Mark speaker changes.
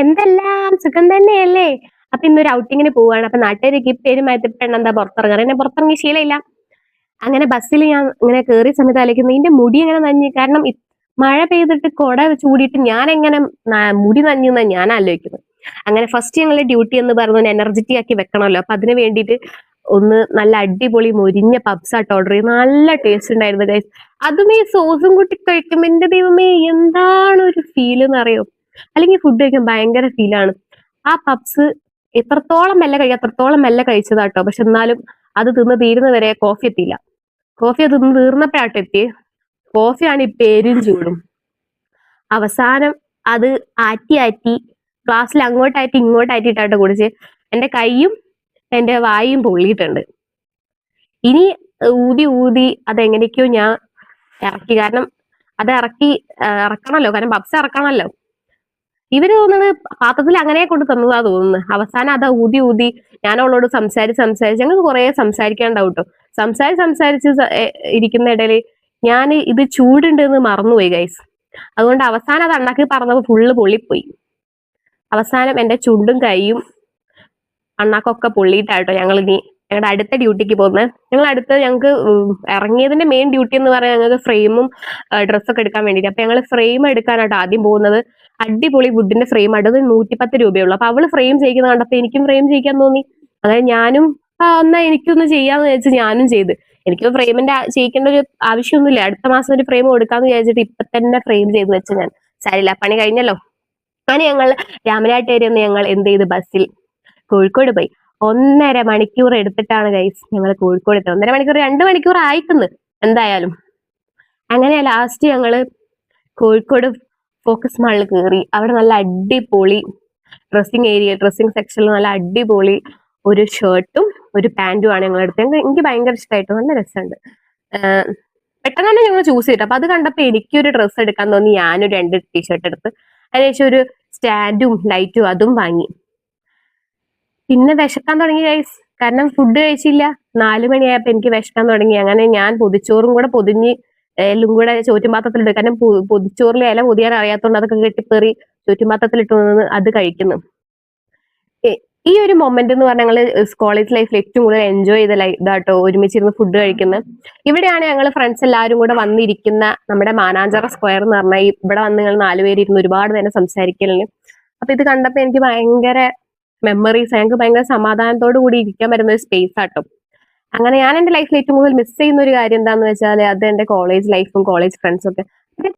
Speaker 1: എന്തെല്ലാം സുഖം തന്നെയല്ലേ? അപ്പൊ ഇന്നൊരു ഔട്ടിങ്ങിന് പോവാണ്. അപ്പൊ നാട്ടുകാരൊക്കെ ഈ പെരുമയത്ത് പെണ്ണെന്താ പുറത്തിറങ്ങാറ്? എന്നെ പുറത്തിറങ്ങിയ ശീലമില്ല. അങ്ങനെ ബസ്സിൽ ഞാൻ ഇങ്ങനെ കേറിയ സമയത്ത് ആലോചിക്കുന്നു നിന്റെ മുടി എങ്ങനെ നനഞ്ഞു? കാരണം മഴ പെയ്തിട്ട് കുട ചൂടിയിട്ട് ഞാൻ എങ്ങനെ മുടി നനഞ്ഞെന്നാ ഞാൻ ആലോചിക്കുന്നത്. അങ്ങനെ ഫസ്റ്റ് ഞങ്ങളുടെ ഡ്യൂട്ടി എന്ന് പറഞ്ഞ എനർജറ്റിക് ആക്കി വെക്കണമല്ലോ. അപ്പൊ അതിന് വേണ്ടിയിട്ട് ഒന്ന് നല്ല അടിപൊളി മൊരിഞ്ഞ പബ്സ് ആയിട്ട് ഓർഡർ ചെയ്ത് നല്ല ടേസ്റ്റ് ഉണ്ടായിരുന്നു ഗൈസ്. അതും ഈ സോസും കൂട്ടി കഴിക്കുമ്പോ എന്റെ ദൈവമേ എന്താണ് ഒരു ഫീൽ എന്ന് അറിയോ? അല്ലെങ്കിൽ ഫുഡ് കഴിക്കാൻ ഭയങ്കര ഫീലാണ്. ആ പപ്സ് എത്രത്തോളം മെല്ലെ കഴിക്കാം അത്രത്തോളം മെല്ലെ കഴിച്ചതാട്ടോ. പക്ഷെ എന്നാലും അത് തിന്ന് തീരുന്ന വരെ കോഫി എത്തിയില്ല. കോഫി തിന്ന് തീർന്നപ്പോഴാട്ടോ എത്തി. കോഫിയാണ് ഈ പേരും ചൂടും. അവസാനം അത് ആറ്റി ആറ്റി ഗ്ലാസ്സിൽ അങ്ങോട്ടായിട്ട് ഇങ്ങോട്ടായിട്ടിട്ടാട്ടോ കുടിച്ച് എന്റെ കൈയും എന്റെ വായും പൊള്ളിയിട്ടുണ്ട്. ഇനി ഊതി ഊതി അതെങ്ങനെയൊക്കെയോ ഞാൻ ഇറക്കി. കാരണം അത് ഇറക്കണല്ലോ, കാരണം പപ്സ് ഇറക്കണല്ലോ. ഇവര് തോന്നുന്നത് പാത്രത്തിൽ അങ്ങനെ കൊണ്ട് തന്നതാ തോന്നുന്നത്. അവസാനം അത് ഊതി ഊതി ഞാൻ അവളോട് സംസാരിച്ച് ഞങ്ങൾക്ക് കുറെ സംസാരിക്കാണ്ടാവും കേട്ടോ. സംസാരിച്ച് ഇരിക്കുന്ന ഇടയിൽ ഞാൻ ഇത് ചൂടുണ്ട് എന്ന് മറന്നുപോയി ഗൈസ്. അതുകൊണ്ട് അവസാനം അത് അണ്ണാക്കി പറഞ്ഞപ്പോൾ ഫുള്ള് പൊള്ളിപ്പോയി. അവസാനം എന്റെ ചുണ്ടും കൈയും അണ്ണാക്കൊക്കെ പൊള്ളിയിട്ടാട്ടോ ഞങ്ങൾ ഇനി ഞങ്ങളുടെ അടുത്ത ഡ്യൂട്ടിക്ക് പോകുന്നത്. ഞങ്ങൾക്ക് ഇറങ്ങിയതിന്റെ മെയിൻ ഡ്യൂട്ടി എന്ന് പറയാൻ ഞങ്ങൾക്ക് ഫ്രെയിമും ഡ്രസ്സൊക്കെ എടുക്കാൻ വേണ്ടിയിട്ട്. അപ്പൊ ഞങ്ങൾ ഫ്രെയിം എടുക്കാനാട്ടോ ആദ്യം പോകുന്നത്. അടിപൊളി വുഡിന്റെ ഫ്രെയിം ആയിട്ട് അത് 110 രൂപയുള്ളൂ. അപ്പൊ അവള് ഫ്രെയിം ചെയ്യിക്കുന്ന കണ്ടപ്പോ എനിക്കും ഫ്രെയിം ചെയ്യിക്കാൻ തോന്നി. അങ്ങനെ ഞാനും എന്നാ എനിക്കൊന്ന് ചെയ്യാന്ന് വിചാരിച്ച് ഞാനും ചെയ്ത്. എനിക്ക് ഫ്രെയിമിന്റെ ചെയ്യിക്കേണ്ട ഒരു ആവശ്യമൊന്നുമില്ല. അടുത്ത മാസം ഒരു ഫ്രെയിം കൊടുക്കാന്ന് വിചാരിച്ചിട്ട് ഇപ്പൊ തന്നെ ഫ്രെയിം ചെയ്ത് വെച്ച് ഞാൻ. സാരില്ല, പണി കഴിഞ്ഞല്ലോ. അങ്ങനെ ഞങ്ങൾ രാമനാട്ടേരി ഞങ്ങൾ എന്ത് ചെയ്ത് ബസ്സിൽ കോഴിക്കോട് പോയി. 1.5 മണിക്കൂർ എടുത്തിട്ടാണ് ഗൈസ് ഞങ്ങൾ കോഴിക്കോട് എത്തുന്നത്. 1.5 മണിക്കൂർ 2 മണിക്കൂർ ആയിക്കുന്നു എന്തായാലും. അങ്ങനെ ലാസ്റ്റ് ഞങ്ങള് കോഴിക്കോട് ഫോക്കസ് മാളിൽ കയറി. അവിടെ നല്ല അടിപൊളി ഡ്രസ്സിംഗ് സെക്ഷനിൽ നല്ല അടിപൊളി ഒരു ഷർട്ടും ഒരു പാന്റുമാണ് ഞങ്ങൾ എടുത്തത്. എനിക്ക് ഭയങ്കര ഇഷ്ടമായിട്ട് നല്ല രസമുണ്ട്. പെട്ടെന്ന് തന്നെ ഞങ്ങൾ ചൂസ് ചെയ്തിട്ട്. അപ്പൊ അത് കണ്ടപ്പോ എനിക്കൊരു ഡ്രസ്സ് എടുക്കാൻ തോന്നി. ഞാനൊരു 2 ടീഷർട്ട് എടുത്ത് അതിനുശേഷം ഒരു സ്റ്റാൻഡും ലൈറ്റും അതും വാങ്ങി. പിന്നെ വിശക്കാൻ തുടങ്ങി ഗൈസ്. കാരണം ഫുഡ് കഴിച്ചില്ല. 4 മണിയായപ്പോ എനിക്ക് വിശക്കാൻ തുടങ്ങി. അങ്ങനെ ഞാൻ പൊതിച്ചോറും കൂടെ പൊതിഞ്ഞ് എല്ലാം കൂടെ ചോറ്റുപാത്രത്തിലിട്ട്. കാരണം പൊതിച്ചോറിലെ ഇല പൊതിയാൻ അറിയാത്തതുകൊണ്ട് അതൊക്കെ കെട്ടിപ്പേറി ചോറ്റുപാത്രത്തിലിട്ട് അത് കഴിക്കുന്നു. ഈ ഒരു മൊമെന്റ് എന്ന് പറഞ്ഞാൽ ഞങ്ങള് കോളേജ് ലൈഫിൽ ഏറ്റവും കൂടുതൽ എൻജോയ് ചെയ്ത ഇതാട്ടോ, ഒരുമിച്ചിരുന്ന് ഫുഡ് കഴിക്കുന്നത്. ഇവിടെയാണ് ഞങ്ങൾ ഫ്രണ്ട്സ് എല്ലാവരും കൂടെ വന്നിരിക്കുന്ന നമ്മുടെ മാനാഞ്ചിറ സ്ക്വയർ എന്ന് പറഞ്ഞാൽ ഇവിടെ വന്ന് നിങ്ങൾ 4 പേര് ഇരുന്ന് ഒരുപാട് നേരം സംസാരിക്കലിന്. അപ്പൊ ഇത് കണ്ടപ്പോ എനിക്ക് ഭയങ്കര മെമ്മറീസ്, ഞങ്ങൾക്ക് ഭയങ്കര സമാധാനത്തോടു കൂടി ഇരിക്കാൻ പറ്റുന്ന ഒരു സ്പേസ് ആട്ടോ. അങ്ങനെ ഞാൻ എന്റെ ലൈഫിൽ ഏറ്റവും കൂടുതൽ മിസ് ചെയ്യുന്ന ഒരു കാര്യം എന്താണെന്ന് വെച്ചാൽ അത് എന്റെ കോളേജ് ലൈഫും കോളേജ് ഫ്രണ്ട്സും ഒക്കെ.